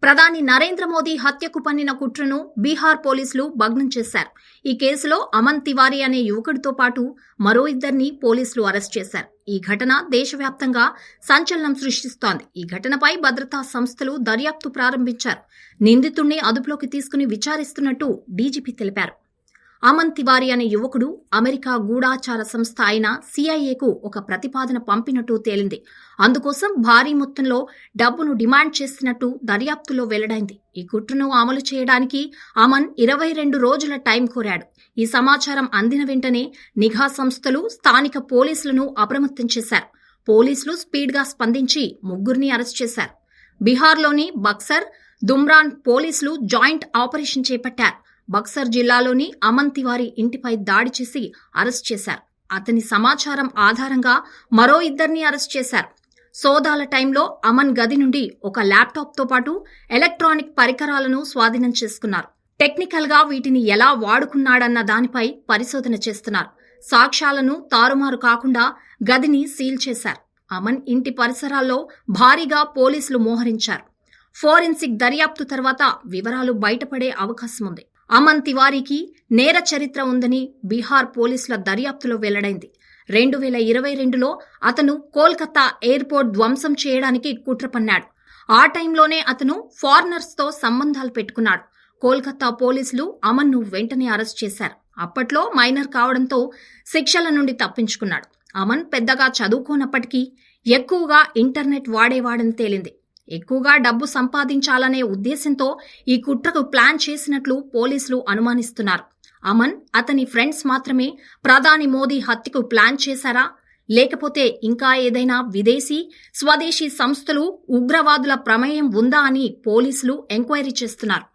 ప్రధాని నరేంద్ర మోదీ హత్యకు పన్నిన కుట్రను బీహార్ పోలీసులు భగ్నం చేశారు. ఈ కేసులో అమన్ తివారీ అనే యువకుడితో పాటు మరో ఇద్దరిని పోలీసులు అరెస్ట్ చేశారు. ఈ ఘటన దేశవ్యాప్తంగా సంచలనం సృష్టిస్తోంది. ఈ ఘటనపై భద్రతా సంస్థలు దర్యాప్తు ప్రారంభించారు. నిందితుడిని అదుపులోకి తీసుకుని విచారిస్తున్నట్టు డీజీపీ తెలిపారు. అమన్ తివారీ అనే యువకుడు అమెరికా గూఢాచార సంస్థ అయిన సిఐఏకు ఒక ప్రతిపాదన పంపినట్టు తేలింది. అందుకోసం భారీ మొత్తంలో డబ్బును డిమాండ్ చేస్తున్నట్టు దర్యాప్తులో వెల్లడైంది. ఈ కుట్రను అమలు చేయడానికి అమన్ 22 రోజుల టైం కోరాడు. ఈ సమాచారం అందిన వెంటనే నిఘా సంస్థలు స్థానిక పోలీసులను అప్రమత్తం చేశారు. పోలీసులు స్పీడ్గా స్పందించి ముగ్గురిని అరెస్ట్ చేశారు. బీహార్లోని బక్సర్, దుమ్రాన్ పోలీసులు జాయింట్ ఆపరేషన్ చేపట్టారు. బక్సర్ జిల్లాలోని అమన్ తివారీ ఇంటిపై దాడి చేసి అరెస్ట్ చేశారు. అతని సమాచారం ఆధారంగా మరో ఇద్దరిని అరెస్ట్ చేశారు. సోదాల టైంలో అమన్ గది నుండి ఒక ల్యాప్టాప్తో పాటు ఎలక్ట్రానిక్ పరికరాలను స్వాధీనం చేసుకున్నారు. టెక్నికల్ గా వీటిని ఎలా వాడుకున్నాడన్న దానిపై పరిశోధన చేస్తున్నారు. సాక్ష్యాలను తారుమారు కాకుండా గదిని సీల్ చేశారు. అమన్ ఇంటి పరిసరాల్లో భారీగా పోలీసులు మోహరించారు. ఫోరెన్సిక్ దర్యాప్తు తర్వాత వివరాలు బయటపడే అవకాశం ఉంది. అమన్ తివారీకి నేర చరిత్ర ఉందని బీహార్ పోలీసుల దర్యాప్తులో వెల్లడైంది. 2022లో అతను కోల్కతా ఎయిర్పోర్ట్ ధ్వంసం చేయడానికి కుట్ర పన్నాడు. ఆ టైంలోనే అతను ఫారినర్స్తో సంబంధాలు పెట్టుకున్నాడు. కోల్కతా పోలీసులు అమన్ను వెంటనే అరెస్ట్ చేశారు. అప్పట్లో మైనర్ కావడంతో శిక్షల నుండి తప్పించుకున్నాడు. అమన్ పెద్దగా చదువుకోనప్పటికీ ఎక్కువగా ఇంటర్నెట్ వాడేవాడని తేలింది. ఎక్కువగా డబ్బు సంపాదించాలనే ఉద్దేశంతో ఈ కుట్రకు ప్లాన్ చేసినట్లు పోలీసులు అనుమానిస్తున్నారు. అమన్, అతని ఫ్రెండ్స్ మాత్రమే ప్రధాని మోదీ హత్యకు ప్లాన్ చేశారా? లేకపోతే ఇంకా ఏదైనా విదేశీ, స్వదేశీ సంస్థలు, ఉగ్రవాదుల ప్రమేయం ఉందా అని పోలీసులు ఎంక్వైరీ చేస్తున్నారు.